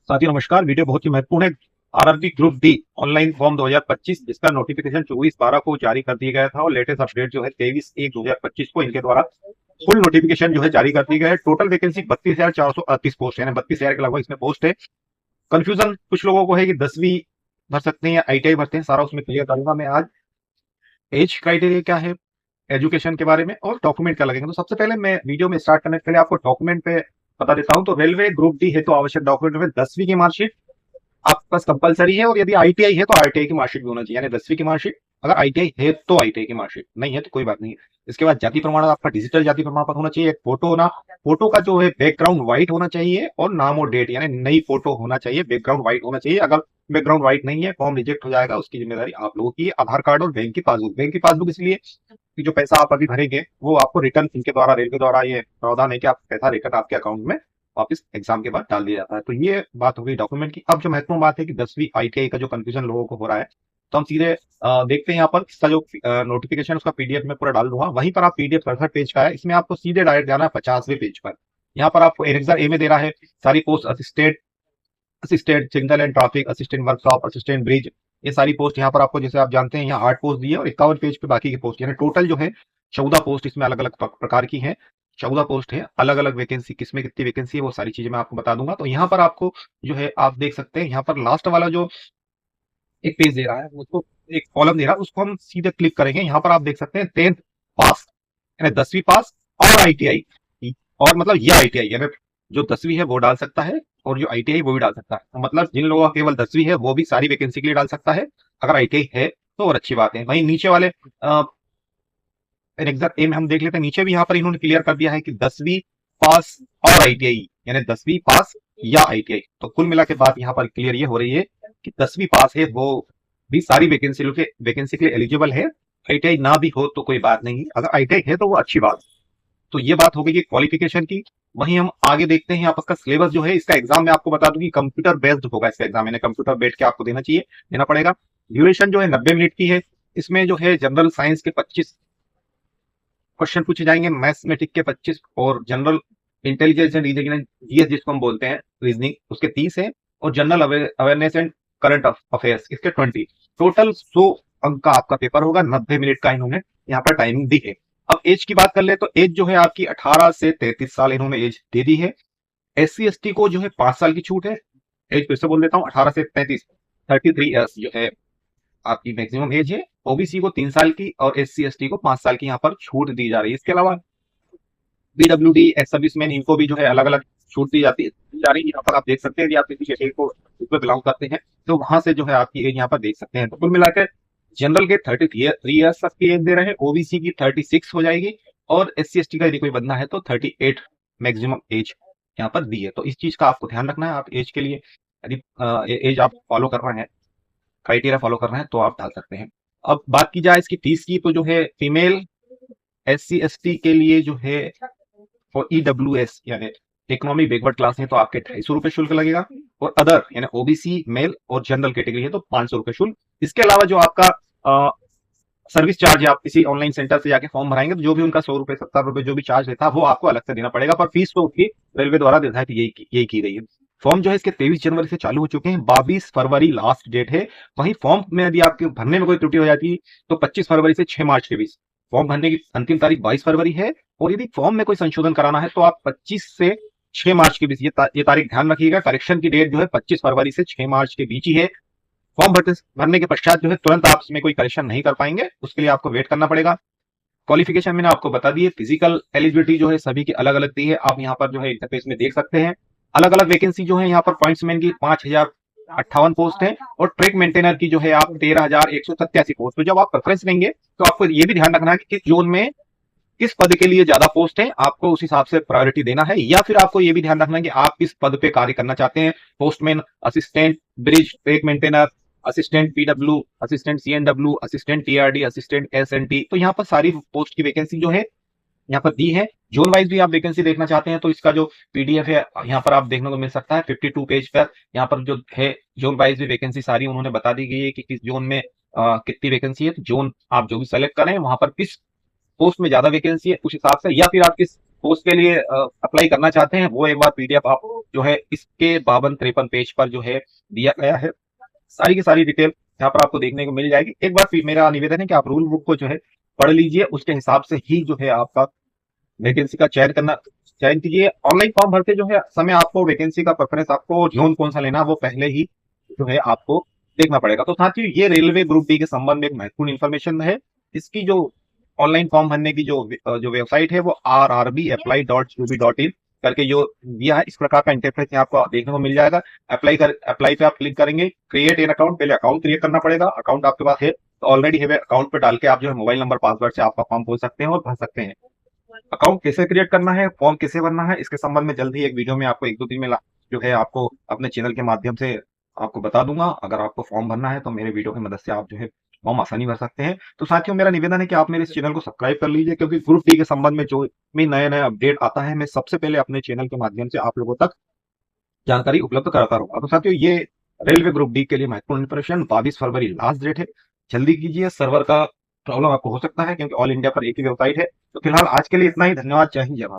साथियों नमस्कार। वीडियो बहुत ही महत्वपूर्ण है। RRB group D online form 2025 जिसका नोटिफिकेशन 24/12 को जारी कर दिया गया था और लेटेस्ट अपडेट जो है 23/1/2025 को इनके द्वारा फुल नोटिफिकेशन जो है जारी कर दी गया है। टोटल वैकेंसी 32,438 पोस्ट यानी 32,000 के लगभग इसमें पोस्ट है। कंफ्यूजन कुछ लोगों को है कि 10वीं भर सकते हैं या आईटीआई भरते हैं, सारा उसमें क्लियर करूंगा मैं आज। एज क्राइटेरिया क्या है, एजुकेशन के बारे में और डॉक्यूमेंट क्या लगेंगे। तो सबसे पहले मैं वीडियो में स्टार्ट करने से पहले आपको डॉक्यूमेंट पे बता देता हूं। तो रेलवे ग्रुप डी है तो आवश्यक डॉक्यूमेंट में 10वीं की मार्कशीट आपके पास कंपलसरी है, और यदि आईटीआई है तो आईटीआई की मार्कशीट भी होना चाहिए, यानी 10वीं की मार्कशीट। अगर आईटीआई है तो आईटीआई की मार्कशीट, नहीं है तो कोई बात नहीं है। इसके बाद जाति प्रमाण आपका डिजिटल जाति प्रमाण पत्र होना चाहिए। एक फोटो होना, फोटो का जो है बैकग्राउंड व्हाइट होना चाहिए और नाम और डेट यानी नई फोटो होना चाहिए, बैकग्राउंड व्हाइट होना चाहिए। अगर बैकग्राउंड व्हाइट नहीं है फॉर्म रिजेक्ट हो जाएगा, उसकी जिम्मेदारी आप लोगों की। आधार कार्ड और बैंक की पासबुक, बैंक की पासबुक इसलिए कि जो पैसा आप अभी भरेंगे वो आपको रिटर्न इनके द्वारा, रेलवे द्वारा ये प्रावधान है कि आप पैसा रिटर्न आपके अकाउंट में वापस एग्जाम के बाद डाल दिया जाता है। तो ये बात हो गई डॉक्यूमेंट की। अब जो महत्वपूर्ण बात है कि 10वीं आईटीआई का जो कंफ्यूजन लोगों को हो रहा है, तो हम सीधे देखते हैं यहाँ पर। इसका जो नोटिफिकेशन उसका पीडीएफ में पूरा डाल दूंगा, वहीं पर आप पीडीएफ 67 पेज का है, इसमें आपको सीधे डायरेक्ट जाना है 50वें पेज पर। यहाँ पर आपको एनेक्सर ए में दे रहा है सारी post, assistant, assistant signal and traffic, assistant workshop, assistant bridge, ये सारी पोस्ट यहाँ पर आपको, जैसे आप जानते हैं यहाँ 8 पोस्ट दी है और 51 पेज पे बाकी की पोस्ट, यानी टोटल जो है 14 पोस्ट इसमें अलग अलग प्रकार की है। 14 पोस्ट है, अलग अलग वैकेंसी, किसमें कितनी वैकेंसी है वो सारी चीजें मैं आपको बता दूंगा। तो यहाँ पर आपको जो है आप देख सकते हैं, यहाँ पर लास्ट वाला जो एक पेज दे रहा है उसको, एक कॉलम दे रहा है उसको हम सीधे क्लिक करेंगे। यहाँ पर आप देख सकते हैं 10th पास यानी 10वीं पास और आईटीआई, और मतलब ये आईटीआई यानी जो 10वीं है वो डाल सकता है और जो आईटीआई वो भी डाल सकता है। तो मतलब जिन लोगों का केवल 10वीं है वो भी सारी वैकेंसी के लिए डाल सकता है, अगर आईटीआई है तो और अच्छी बात है। वहीं नीचे वाले एग्जैक्ट एम हम देख लेते हैं। नीचे भी यहाँ पर इन्होंने क्लियर कर दिया है कि 10वीं पास और आईटीआई यानी 10वीं पास या आईटीआई। तो कुल मिला के बात यहाँ पर क्लियर ये हो रही है कि 10वीं पास है वो भी सारी वैकेंसी के लिए एलिजिबल है। आईटीआई ना भी हो तो कोई बात नहीं, अगर आईटीआई है तो वो अच्छी बात। तो ये बात हो गई क्वालिफिकेशन की। वहीं हम आगे देखते हैं यहाँ पर सिलेबस जो है इसका। एग्जाम में आपको बता दूं कि कंप्यूटर बेस्ड होगा इसका एग्जाम, यानी कंप्यूटर बैठ के आपको देना पड़ेगा। ड्यूरेशन जो है 90 मिनट की है। इसमें जो है जनरल साइंस के 25 क्वेश्चन पूछे जाएंगे, मैथमेटिक के 25 और general intelligence and reasoning GS जिसको हम बोलते हैं रीजनिंग, उसके 30 है। और general awareness and current affairs इसके 20। टोटल 100 अंक का आपका पेपर होगा। 90 मिनट का इन्होंने यहाँ पर टाइमिंग दी है। अब एज की बात कर ले तो एज जो है आपकी 18 से 33 साल इन्होंने एज दे दी है। SC ST को जो है 5 साल की छूट है। एज फिर से बोल देता हूँ, 18 से 33, 33 ईयर्स जो है आपकी मैक्सिमम एज है। ओबीसी को 3 साल की और SC ST को 5 साल की यहाँ पर छूट दी जा रही है। इसके अलावा PWD एक्स सर्विसमैन इनको भी जो है अलग अलग छूट दी जा रही है। यहाँ पर आप देख सकते हैं कि आप किसी कैटेगरी को इसमें बिलोंग करते हैं तो वहां से जो है आपकी एज यहाँ पर देख सकते हैं। तो कुल मिलाकर जनरल के 33 ईयर्स तक की एज दे रहे हैं, ओबीसी की 36 हो जाएगी और SC ST का यदि कोई बंदा है तो 38 मैक्सिमम एज यहाँ पर दी है। तो इस चीज का आपको ध्यान रखना है। आप एज के लिए यदि एज आप फॉलो कर रहे हैं, क्राइटेरिया फॉलो कर रहे हैं तो आप डाल सकते हैं। अब बात की जाए इसकी फीस की, तो जो है फीमेल SC ST के लिए जो है फॉर EWS यानी इकोनॉमी बैकवर्ड क्लास है तो आपके 250 रुपए शुल्क लगेगा, और अदर यानी ओबीसी मेल और जनरल कैटेगरी है तो 500 रुपए शुल्क। इसके अलावा जो आपका सर्विस चार्ज है, आप किसी ऑनलाइन सेंटर से जाके फॉर्म भराएंगे तो जो भी उनका 100 रुपए 70 रुपए जो भी चार्ज लेता है वो आपको अलग से देना पड़ेगा, पर फीस तो उसकी रेलवे द्वारा निर्धारित यही की गई है। फॉर्म जो है इसके 23 जनवरी से चालू हो चुके हैं, 22 फरवरी लास्ट डेट है। वहीं फॉर्म में यदि आपके भरने में कोई त्रुटि हो जाती है तो 25 फरवरी से 6 मार्च के बीच, फॉर्म भरने की अंतिम तारीख 22 फरवरी है। और यदि फॉर्म में कोई संशोधन कराना है तो आप 25 से 6 मार्च के बीच, ये तारीख ध्यान रखिएगा। करेक्शन की डेट जो है 25 फरवरी से 6 मार्च के बीच ही है। फॉर्म भरने के पश्चात जो है तुरंत आप इसमें कोई करेक्शन नहीं कर पाएंगे, उसके लिए आपको वेट करना पड़ेगा। क्वालिफिकेशन मैंने आपको बता दी है। फिजिकल एलिजिबिलिटी जो है सभी की अलग अलग दी है, आप यहाँ पर जो है इंटरफेस में देख सकते हैं। अलग अलग वैकेंसी जो है यहाँ पर पॉइंट्समैन की 5058 पोस्ट है और ट्रैक मेंटेनर की जो है आप 13,187 पोस्ट। तो जब आप प्रेफरेंस लेंगे तो आपको ये भी ध्यान रखना है कि किस जोन में किस पद के लिए ज्यादा पोस्ट है, आपको उस हिसाब से प्रायोरिटी देना है। या फिर आपको ये भी ध्यान रखना है कि आप किस पद पे कार्य करना चाहते हैं, postman, assistant bridge, track maintainer, assistant PW, assistant CNW, assistant TRD, assistant SNT। तो यहाँ पर सारी पोस्ट की वैकेंसी जो है यहाँ पर दी है। जोन वाइज भी आप वैकेंसी देखना चाहते हैं तो इसका जो PDF है यहाँ पर आप देखने को मिल सकता है 52 पेज पर। यहाँ पर जो है जोन वाइज भी वैकेंसी सारी उन्होंने बता दी गई है कि किस जोन में कितनी वैकेंसी है। तो जोन आप जो भी सेलेक्ट करें वहां पर किस पोस्ट में ज्यादा वैकेंसी है उस हिसाब से, या फिर आप किस तो उसके लिए अप्लाई करना चाहते हैं, वो एक बार पीडीएफ आप जो है इसके 52-53 पेज पर जो है दिया गया है। सारी की सारी डिटेल यहाँ पर आपको देखने को मिल जाएगी। एक बार फिर मेरा निवेदन है कि आप रूल बुक को जो है पढ़ लीजिए, उसके हिसाब से ही जो है आपका वैकेंसी का चयन कीजिए। ऑनलाइन फॉर्म भरते जो है समय आपको वैकेंसी का प्रेफरेंस, आपको जोन कौन सा लेना है वो पहले ही जो है आपको देखना पड़ेगा। तो साथियों, ये रेलवे ग्रुप डी के संबंध में एक महत्वपूर्ण इन्फॉर्मेशन है। इसकी जो ऑनलाइन फॉर्म भरने की जो वेबसाइट है वो rrbapply.gov.in करके जो दिया है, इस प्रकार का इंटरफेस यहाँ आपको देखने को मिल जाएगा। अप्लाई पे आप क्लिक करेंगे, क्रिएट एन अकाउंट, पहले अकाउंट क्रिएट करना पड़ेगा। अकाउंट आपके पास है तो ऑलरेडी है, अकाउंट पे डाल के आप जो है मोबाइल नंबर पासवर्ड से आपका फॉर्म खोल सकते हैं और भर सकते हैं। अकाउंट कैसे क्रिएट करना है, फॉर्म कैसे भरना है, इसके संबंध में जल्द ही एक वीडियो में आपको 1-2 दिन में जो है आपको अपने चैनल के माध्यम से आपको बता दूंगा। अगर आपको फॉर्म भरना है तो मेरे वीडियो की मदद से आप जो है फॉर्म आसानी भर सकते हैं। तो साथियों, मेरा निवेदन है कि आप मेरे इस चैनल को सब्सक्राइब कर लीजिए, क्योंकि ग्रुप डी के संबंध में जो भी नया नया अपडेट आता है मैं सबसे पहले अपने चैनल के माध्यम से आप लोगों तक जानकारी उपलब्ध कराता रहूंगा। तो साथियों, ये रेलवे ग्रुप डी के लिए महत्वपूर्ण इंप्रेशन, 22 फरवरी लास्ट डेट है। जल्दी कीजिए, सर्वर का प्रॉब्लम आपको हो सकता है क्योंकि ऑल इंडिया पर एक ही वेबसाइट है। तो फिलहाल आज के लिए इतना ही। धन्यवाद। जय हिंद, जय भारत।